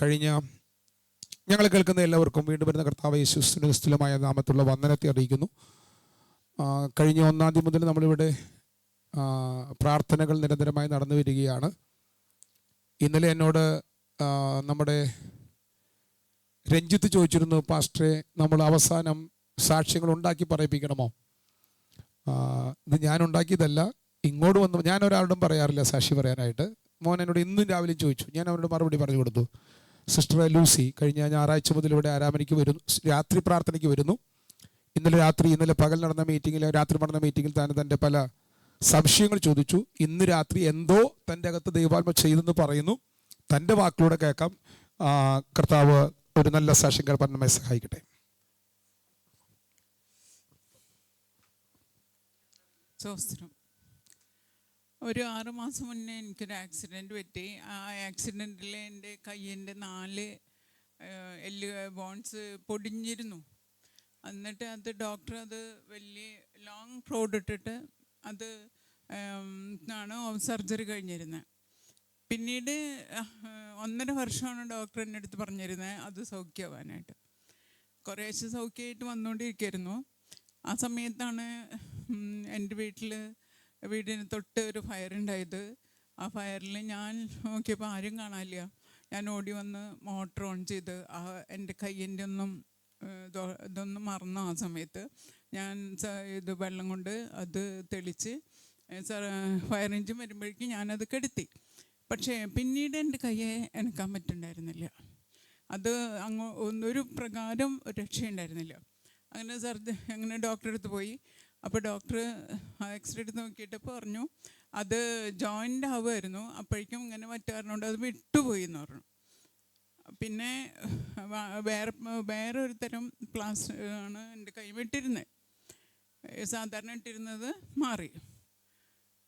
കഴിഞ്ഞ ഞങ്ങൾ കേൾക്കുന്ന എല്ലാവർക്കും വീണ്ടും വരുന്ന കർത്താവ് യേശു ക്രിസ്തുവിന്റെ നാമത്തിലുള്ള വന്ദനത്തെ അറിയിക്കുന്നു. കഴിഞ്ഞ 1-ാം തീയതി മുതൽ നമ്മളിവിടെ പ്രാർത്ഥനകൾ നിരന്തരമായി നടന്നു വരികയാണ്. ഇന്നലെ എന്നോട് നമ്മുടെ രഞ്ജിത്ത് ചോദിച്ചിരുന്നു, പാസ്റ്ററെ നമ്മൾ അവസാനം സാക്ഷ്യങ്ങൾ ഉണ്ടാക്കി പറയിപ്പിക്കണമോ? ഇത് ഞാൻ ഉണ്ടാക്കിയതല്ല, ഇങ്ങോട്ട് വന്ന് ഞാൻ ഒരാളോടും പറയാറില്ല സാക്ഷി പറയാനായിട്ട്. മോൻ എന്നോട് ഇന്നും രാവിലെ ചോദിച്ചു, ഞാൻ അവരോട് മറുപടി പറഞ്ഞു കൊടുത്തു. സിസ്റ്റർ ലൂസി കഴിഞ്ഞ ഞായറാഴ്ച മുതൽ ഇവിടെ ആരാമണിക്ക് വരുന്നു, രാത്രി പ്രാർത്ഥനയ്ക്ക് വരുന്നു. ഇന്നലെ പകൽ നടന്ന മീറ്റിങ്ങിൽ, രാത്രി നടന്ന മീറ്റിങ്ങിൽ തൻ്റെ പല സംശയങ്ങൾ ചോദിച്ചു. ഇന്ന് രാത്രി എന്തോ തൻ്റെ അകത്ത് ദൈവാത്മ ചെയ്തെന്ന് പറയുന്നു. തൻ്റെ വാക്കിലൂടെ കേൾക്കാം. കർത്താവ് ഒരു നല്ല സാക്ഷ്യം കേൾപ്പാൻ നമ്മെ സഹായിക്കട്ടെ. ഒരു 6 മാസം മുന്നേ എനിക്കൊരു ആക്സിഡൻറ്റ് പറ്റി. ആ ആക്സിഡൻറ്റിൽ എൻ്റെ കയ്യിൻ്റെ 4 എല്ല് ബോൺസ് പൊടിഞ്ഞിരുന്നു. എന്നിട്ട് അത് ഡോക്ടർ അത് വലിയ ലോങ് റോഡ് ഇട്ടിട്ട് അത് ആണ് സർജറി കഴിഞ്ഞിരുന്നത്. പിന്നീട് 1.5 വർഷമാണ് ഡോക്ടർ എൻ്റെ അടുത്ത് പറഞ്ഞിരുന്നത് അത് സൗഖ്യമാവാനായിട്ട്. കുറേശ്ശെ സൗഖ്യമായിട്ട് വന്നുകൊണ്ടിരിക്കുകയായിരുന്നു. ആ സമയത്താണ് എൻ്റെ വീടിന് തൊട്ട് ഒരു ഫയർ ഉണ്ടായത്. ആ ഫയറിൽ ഞാൻ നോക്കിയപ്പോൾ ആരും കാണാനില്ല. ഞാൻ ഓടി വന്ന് മോട്ടർ ഓൺ ചെയ്ത് എൻ്റെ കയ്യിൻ്റെ ഇതൊന്നും മറന്നു. ആ സമയത്ത് ഞാൻ ഇത് വെള്ളം കൊണ്ട് അത് തെളിച്ച് ഫയർ എഞ്ചിൻ വരുമ്പോഴേക്കും ഞാനത് കെടുത്തി. പക്ഷേ പിന്നീട് എൻ്റെ കയ്യെ അനക്കാൻ പറ്റുന്നുണ്ടായിരുന്നില്ല. അത് ഒരു പ്രകാരം രക്ഷയുണ്ടായിരുന്നില്ല. അങ്ങനെ ഡോക്ടറെ അടുത്ത് പോയി. അപ്പോൾ ഡോക്ടർ എക്സ്റേ എടുത്ത് നോക്കിയിട്ട് പറഞ്ഞു അത് ജോയിൻ്റ് ആവുമായിരുന്നു. അപ്പോഴേക്കും ഇങ്ങനെ മറ്റാറിനോണ്ട് അത് വിട്ടുപോയി എന്ന് പറഞ്ഞു. പിന്നെ വേറെ ഒരു തരം പ്ലാസ്റ്റർ ആണ് എൻ്റെ കൈ വിട്ടിരുന്നത്. സാധാരണ ഇട്ടിരുന്നത് മാറി.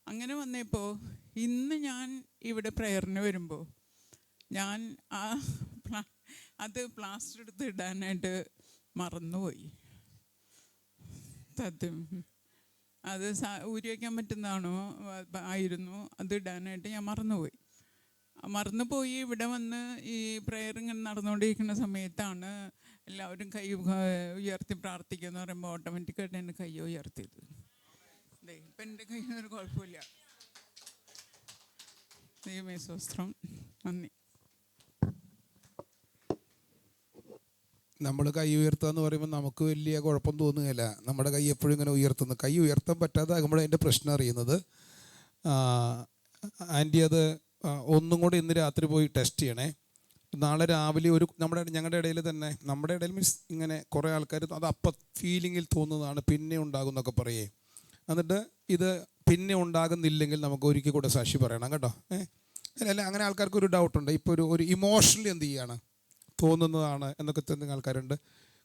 അങ്ങനെ വന്നപ്പോൾ ഇന്ന് ഞാൻ ഇവിടെ പ്രയറിന് വരുമ്പോൾ ഞാൻ അത് പ്ലാസ്റ്റർ എടുത്ത് ഇടാനായിട്ട് മറന്നുപോയി. അത് ഊരി വയ്ക്കാൻ പറ്റുന്നതാണോ ആയിരുന്നു, അത് ഇടാനായിട്ട് ഞാൻ മറന്നുപോയി. ഇവിടെ വന്ന് ഈ പ്രയർ ഇങ്ങനെ നടന്നുകൊണ്ടിരിക്കുന്ന സമയത്താണ് എല്ലാവരും കൈ ഉയർത്തി പ്രാർത്ഥിക്കുക എന്ന് പറയുമ്പോൾ ഓട്ടോമാറ്റിക്കായിട്ട് എൻ്റെ കൈ ഉയർത്തിയത്. ഇപ്പം എൻ്റെ കയ്യിനൊരു കുഴപ്പമില്ല. ദൈവമേ സ്തോത്രം, നന്ദി. നമ്മൾ കൈ ഉയർത്തുക എന്ന് പറയുമ്പോൾ നമുക്ക് വലിയ കുഴപ്പം തോന്നുകയില്ല. നമ്മുടെ കൈ എപ്പോഴും ഇങ്ങനെ ഉയർത്തുന്നു. കൈ ഉയർത്താൻ പറ്റാതെ ആകുമ്പോഴേ അതിൻ്റെ പ്രശ്നം അറിയുന്നത്. ആൻറ്റി അത് ഒന്നും കൂടെ ഇന്ന് രാത്രി പോയി ടെസ്റ്റ് ചെയ്യണേ. നാളെ രാവിലെ ഞങ്ങളുടെ ഇടയിൽ തന്നെ, നമ്മുടെ ഇടയിൽ മീൻസ് ഇങ്ങനെ കുറേ ആൾക്കാർ അത് അപ്പം ഫീലിങ്ങിൽ തോന്നുന്നതാണ്, പിന്നെ ഉണ്ടാകും എന്നൊക്കെ പറയേ. എന്നിട്ട് ഇത് പിന്നെ ഉണ്ടാകുന്നില്ലെങ്കിൽ നമുക്ക് ഒരിക്കൽ കൂടെ സാക്ഷി പറയണം കേട്ടോ. അല്ല, അങ്ങനെ ആൾക്കാർക്ക് ഒരു ഡൗട്ടുണ്ട്. ഇപ്പോൾ ഒരു ഇമോഷണലി എന്ത് ചെയ്യാണ് തോന്നുന്നതാണ് എന്നൊക്കെ തോന്നുന്ന ആൾക്കാരുണ്ട്.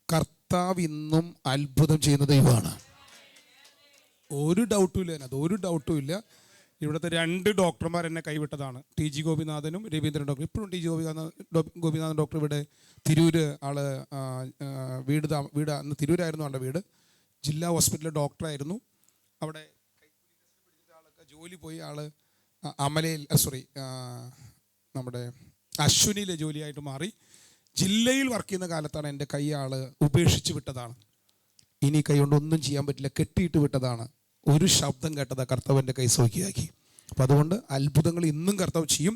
കർത്താവ് ഇന്നും അത്ഭുതം ചെയ്യുന്ന ദൈവമാണ്. ഒരു ഡൗട്ടും ഇല്ല അതിനകത്ത്, ഒരു ഡൗട്ടും ഇല്ല. ഇവിടുത്തെ 2 ഡോക്ടർമാർ എന്നെ കൈവിട്ടതാണ്, TG ഗോപിനാഥനും രവീന്ദ്രൻ ഡോക്ടർ. ഇപ്പോഴും TG ഗോപിനാഥൻ ഡോക്ടർ ഇവിടെ തിരൂർ വീട് അന്ന് തിരൂരായിരുന്നു ആളുടെ വീട്. ജില്ലാ ഹോസ്പിറ്റലിലെ ഡോക്ടറായിരുന്നു. അവിടെ ആളൊക്കെ ജോലി പോയി. നമ്മുടെ അശ്വിനിയിലെ ജോലിയായിട്ട് മാറി. ജില്ലയിൽ വർക്ക് ചെയ്യുന്ന കാലത്താണ് എൻ്റെ കൈ ഉപേക്ഷിച്ച് വിട്ടതാണ്. ഇനി കൈ കൊണ്ട് ഒന്നും ചെയ്യാൻ പറ്റില്ല, കെട്ടിയിട്ട് വിട്ടതാണ്. ഒരു ശബ്ദം കേട്ടതാ, കർത്താവ് എൻ്റെ കൈ സൗഖ്യമാക്കി. അപ്പം അതുകൊണ്ട് അത്ഭുതങ്ങൾ ഇന്നും കർത്താവ് ചെയ്യും.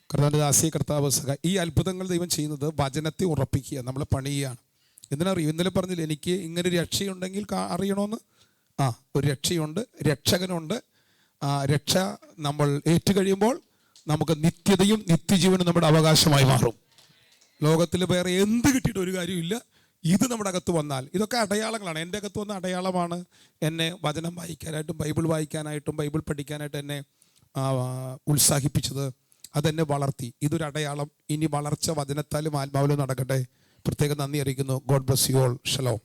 കർത്താവിൻ്റെ ദാസിയെ കർത്താവ് ഈ അത്ഭുതങ്ങൾ ദൈവം ചെയ്യുന്നത് വചനത്തെ ഉറപ്പിക്കുക, നമ്മളെ പണിയുകയാണ്. എന്തിനറിയും? ഇന്നലെ പറഞ്ഞില്ല എനിക്ക് ഇങ്ങനൊരു രക്ഷയുണ്ടെങ്കിൽ അറിയണമെന്ന്. ഒരു രക്ഷയുണ്ട്, രക്ഷകനുണ്ട്. രക്ഷ നമ്മൾ ഏറ്റുകഴിയുമ്പോൾ നമുക്ക് നിത്യതയും നിത്യജീവനും നമ്മുടെ അവകാശമായി മാറും. ലോകത്തിൽ വേറെ എന്ത് കിട്ടിയിട്ട് ഒരു കാര്യമില്ല. ഇത് നമ്മുടെ അകത്ത് വന്നാൽ, ഇതൊക്കെ അടയാളങ്ങളാണ്. എൻ്റെ അകത്ത് വന്ന അടയാളമാണ് എന്നെ വചനം വായിക്കാനായിട്ടും ബൈബിൾ വായിക്കാനായിട്ടും ബൈബിൾ പഠിക്കാനായിട്ട് എന്നെ ഉത്സാഹിപ്പിച്ചത്. അതെന്നെ വളർത്തി. ഇതൊരു അടയാളം. ഇനി വളർച്ച വചനത്താലും ആത്മാവിലും നടക്കട്ടെ. പ്രത്യേകം നന്ദി അറിയിക്കുന്നു. God bless you all. Shalom.